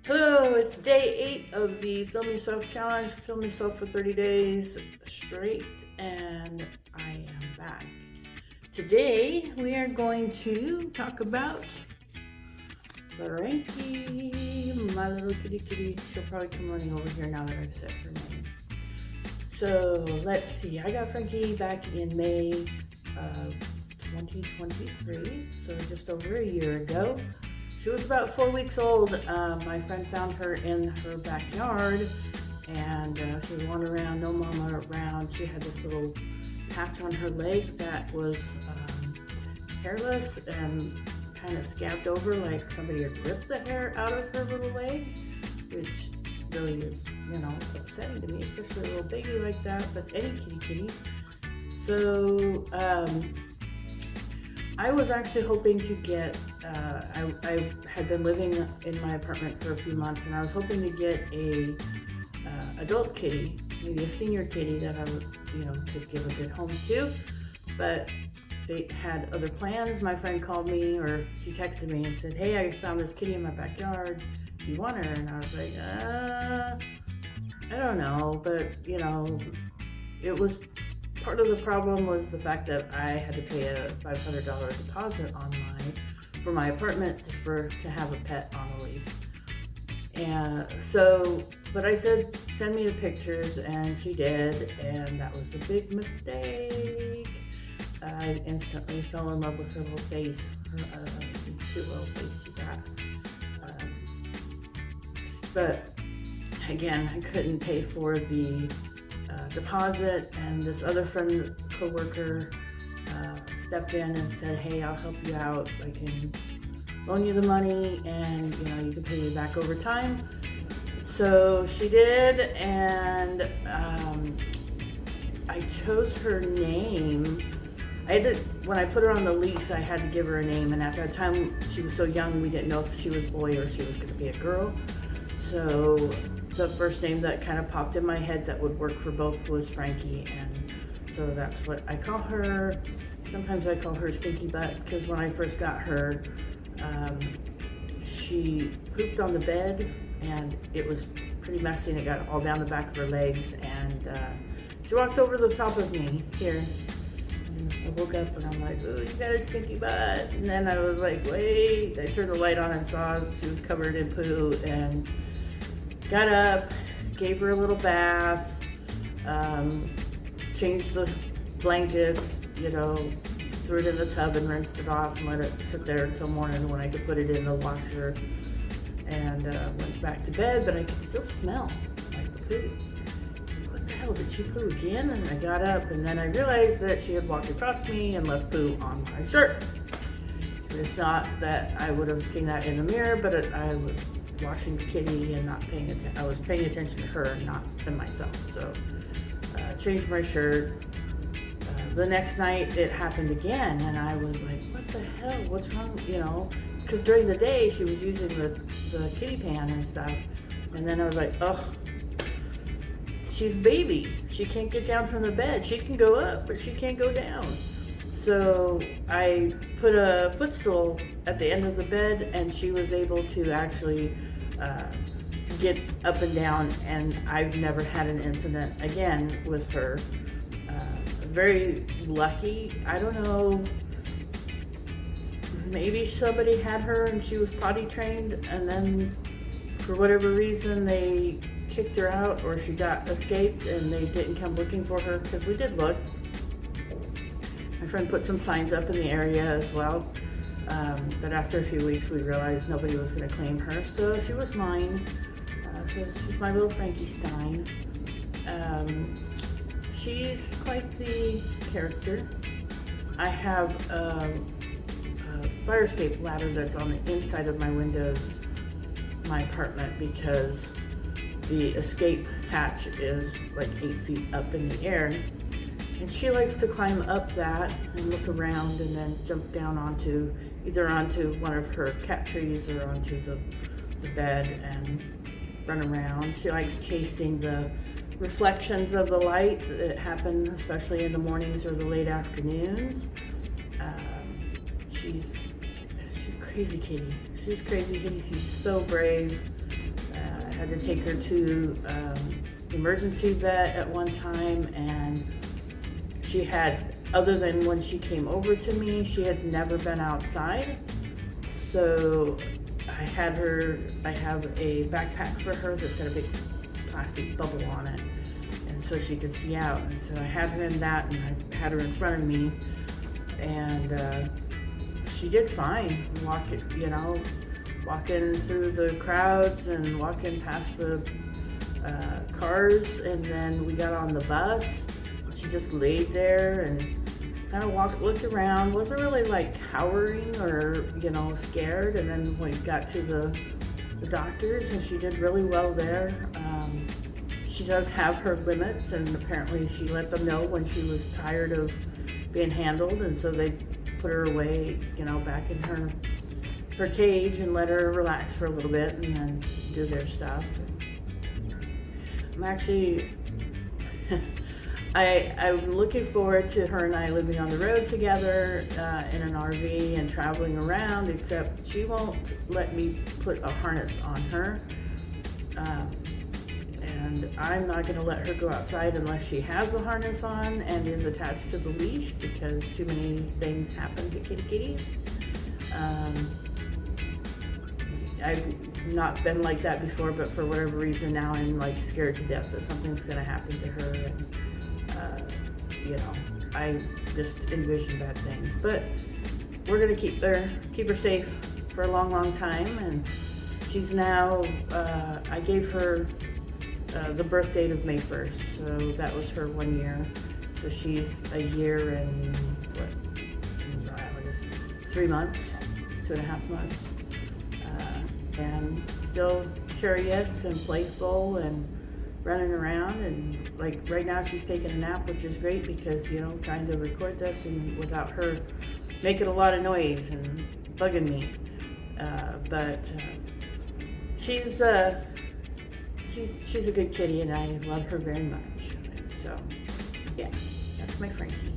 Hello, it's day 8 of the Film Yourself Challenge. Film yourself for 30 days straight, and I am back. Today, we are going to talk about Frankie, my little kitty kitty. She'll probably come running over here now that I've said her name. So, let's see. I got Frankie back in May of 2023, so just over a year ago. She was about 4 weeks old. My friend found her in her backyard, and she was wandering around, no mama around. She had this little patch on her leg that was hairless and kind of scabbed over like somebody had ripped the hair out of her little leg, which really is, upsetting to me, especially a little baby like that, but any kitty. So, I was actually hoping to get, I had been living in my apartment for a few months, and I was hoping to get a adult kitty, maybe a senior kitty that I would, could give a good home to, but fate had other plans. My friend called me, or she texted me and said, hey, I found this kitty in my backyard, do you want her? And I was like, I don't know, but, it was, part of the problem was the fact that I had to pay a $500 deposit for my apartment just to have a pet on a lease. And so, but I said, send me the pictures, and she did, and that was a big mistake. I instantly fell in love with her little face, her cute little face she got. But again, I couldn't pay for the deposit, and this other friend, co-worker, stepped in and said, hey, I'll help you out. I can loan you the money, and you can pay me back over time. So she did, and I chose her name. When I put her on the lease, I had to give her a name, and at that time she was so young we didn't know if she was a boy or she was going to be a girl. So the first name that kind of popped in my head that would work for both was Frankie, and so that's what I call her. Sometimes I call her Stinky Butt, because when I first got her, she pooped on the bed, and it was pretty messy, and it got all down the back of her legs, and she walked over the top of me here, and I woke up and I'm like, oh, you got a stinky butt. And then I was like, wait, I turned the light on and saw she was covered in poo, and got up, gave her a little bath, changed the blankets, threw it in the tub and rinsed it off and let it sit there until morning when I could put it in the washer, and went back to bed, but I could still smell like the poo. What the hell, did she poo again? And I got up, and then I realized that she had walked across me and left poo on my shirt. It's not that I would have seen that in the mirror, but I was washing the kitty and not paying attention. I was paying attention to her and not to myself. So changed my shirt. The next night it happened again, and I was like, what the hell, what's wrong? Because during the day she was using the kitty pan and stuff, and then I was like, oh, she's a baby, she can't get down from the bed. She can go up, but she can't go down. So I put a footstool at the end of the bed, and she was able to actually get up and down, and I've never had an incident again with her. Very lucky. I don't know, maybe somebody had her and she was potty trained, and then for whatever reason they kicked her out, or she got escaped and they didn't come looking for her, because we did look. My friend put some signs up in the area as well, but after a few weeks we realized nobody was going to claim her, so she was mine. So she's my little Frankenstein. She's quite the character. I have a fire escape ladder that's on the inside of my windows, my apartment, because the escape hatch is like 8 feet up in the air. And she likes to climb up that and look around and then jump down either onto one of her cat trees or onto the bed and run around. She likes chasing the reflections of the light that happen especially in the mornings or the late afternoons. She's crazy kitty. She's crazy kitty. She's so brave. had to take her to emergency vet at one time, and she had, other than when she came over to me, she had never been outside. So I have a backpack for her that's got a big plastic bubble on it, and so she could see out. And so I had her in that, and I had her in front of me, and she did fine. Walking through the crowds and walking past the cars, and then we got on the bus. She just laid there and kind of looked around, wasn't really like cowering or scared. And then we got to the doctors, and she did really well there. She does have her limits, and apparently she let them know when she was tired of being handled, and so they put her away, back in her cage and let her relax for a little bit and then do their stuff. I'm actually I'm looking forward to her and I living on the road together in an RV and traveling around, except she won't let me put a harness on her. And I'm not going to let her go outside unless she has the harness on and is attached to the leash, because too many things happen to kitties. I've not been like that before, but for whatever reason now I'm like scared to death that something's going to happen to her, and I just envision bad things. But we're going to keep her safe for a long time, and she's now I gave her the birth date of May 1st, so that was her 1 year. So she's a year and 3 months, 2.5 months, and still curious and playful and running around. And like right now she's taking a nap, which is great because trying to record this and without her making a lot of noise and bugging me, but she's a good kitty, and I love her very much. So yeah, that's my Frankie.